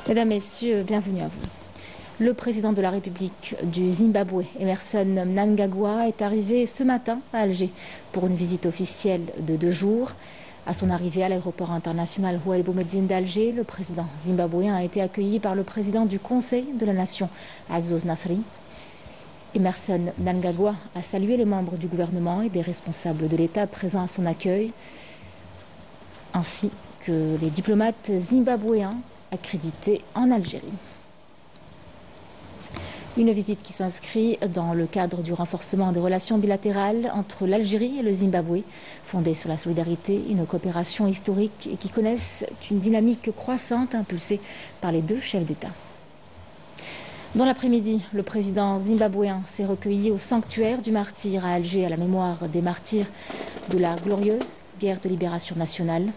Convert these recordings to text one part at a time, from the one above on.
Mesdames, Messieurs, bienvenue à vous. Le président de la République du Zimbabwe, Emmerson Mnangagwa, est arrivé ce matin à Alger pour une visite officielle de 2 jours. À son arrivée à l'aéroport international Houellebou Boumediene d'Alger, le président zimbabwéen a été accueilli par le président du Conseil de la Nation, Azzouz Nasri. Emmerson Mnangagwa a salué les membres du gouvernement et des responsables de l'État présents à son accueil, ainsi que les diplomates zimbabwéens accrédités en Algérie. Une visite qui s'inscrit dans le cadre du renforcement des relations bilatérales entre l'Algérie et le Zimbabwe, fondée sur la solidarité, une coopération historique et qui connaissent une dynamique croissante impulsée par les deux chefs d'État. Dans l'après-midi, le président zimbabwéen s'est recueilli au sanctuaire du martyr à Alger à la mémoire des martyrs de la glorieuse guerre de libération nationale.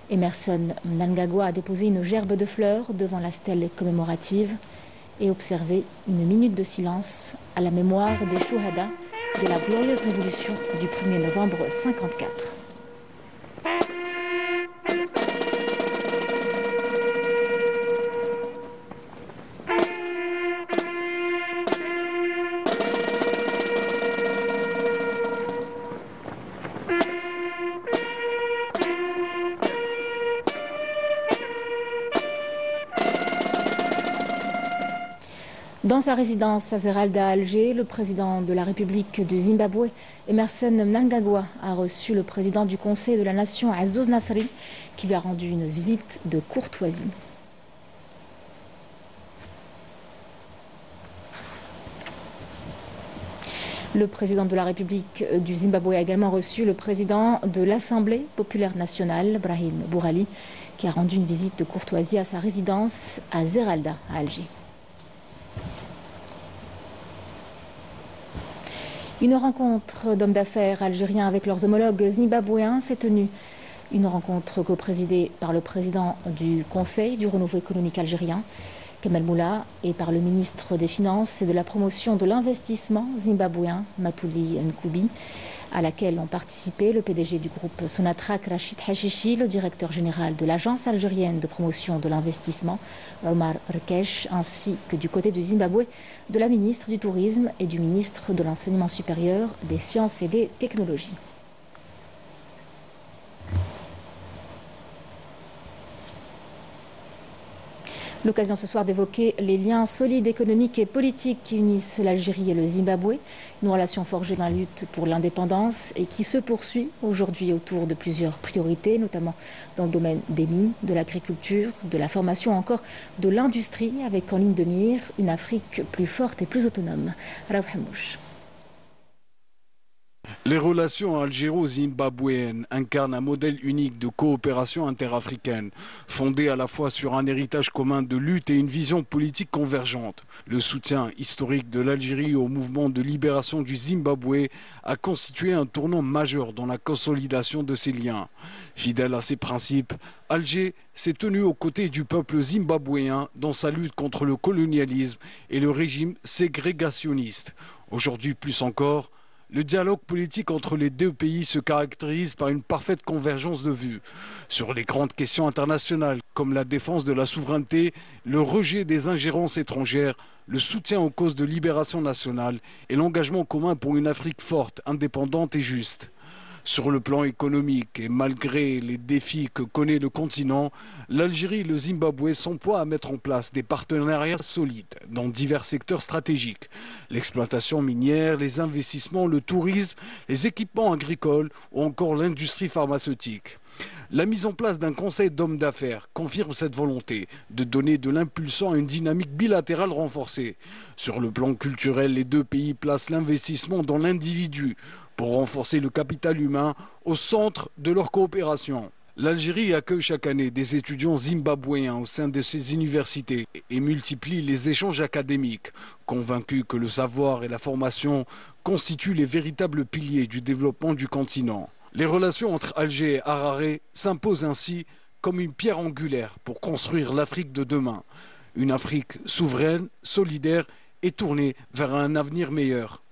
Emmerson Mnangagwa a déposé une gerbe de fleurs devant la stèle commémorative et observé une minute de silence à la mémoire des Chouhada de la glorieuse révolution du 1er novembre 1954. Dans sa résidence à Zeralda à Alger, le président de la République du Zimbabwe, Emmerson Mnangagwa, a reçu le président du Conseil de la Nation, Azzouz Nasri, qui lui a rendu une visite de courtoisie. Le président de la République du Zimbabwe a également reçu le président de l'Assemblée populaire nationale, Brahim Bourali, qui a rendu une visite de courtoisie à sa résidence à Zeralda à Alger. Une rencontre d'hommes d'affaires algériens avec leurs homologues zimbabwéens s'est tenue. Une rencontre coprésidée par le président du Conseil du renouveau économique algérien, Kamel Moula, et par le ministre des Finances et de la promotion de l'investissement zimbabwéen, Matouli Nkoubi, à laquelle ont participé le PDG du groupe Sonatrach, Rachid Hachichi, le directeur général de l'Agence algérienne de promotion de l'investissement, Omar Rkesh, ainsi que du côté du Zimbabwe, de la ministre du Tourisme et du ministre de l'Enseignement supérieur, des Sciences et des Technologies. L'occasion ce soir d'évoquer les liens solides économiques et politiques qui unissent l'Algérie et le Zimbabwe, une relation forgée dans la lutte pour l'indépendance et qui se poursuit aujourd'hui autour de plusieurs priorités, notamment dans le domaine des mines, de l'agriculture, de la formation, encore de l'industrie, avec en ligne de mire une Afrique plus forte et plus autonome. Raouf Hamouche. Les relations algéro-zimbabwéennes incarnent un modèle unique de coopération interafricaine, fondé à la fois sur un héritage commun de lutte et une vision politique convergente. Le soutien historique de l'Algérie au mouvement de libération du Zimbabwe a constitué un tournant majeur dans la consolidation de ces liens. Fidèle à ses principes, Alger s'est tenu aux côtés du peuple zimbabwéen dans sa lutte contre le colonialisme et le régime ségrégationniste. Aujourd'hui plus encore, le dialogue politique entre les deux pays se caractérise par une parfaite convergence de vues sur les grandes questions internationales comme la défense de la souveraineté, le rejet des ingérences étrangères, le soutien aux causes de libération nationale et l'engagement commun pour une Afrique forte, indépendante et juste. Sur le plan économique et malgré les défis que connaît le continent, l'Algérie et le Zimbabwe s'emploient à mettre en place des partenariats solides dans divers secteurs stratégiques. L'exploitation minière, les investissements, le tourisme, les équipements agricoles ou encore l'industrie pharmaceutique. La mise en place d'un conseil d'hommes d'affaires confirme cette volonté de donner de l'impulsion à une dynamique bilatérale renforcée. Sur le plan culturel, les deux pays placent l'investissement dans l'individu pour renforcer le capital humain au centre de leur coopération. L'Algérie accueille chaque année des étudiants zimbabwéens au sein de ses universités et multiplie les échanges académiques, convaincus que le savoir et la formation constituent les véritables piliers du développement du continent. Les relations entre Alger et Harare s'imposent ainsi comme une pierre angulaire pour construire l'Afrique de demain. Une Afrique souveraine, solidaire et tournée vers un avenir meilleur.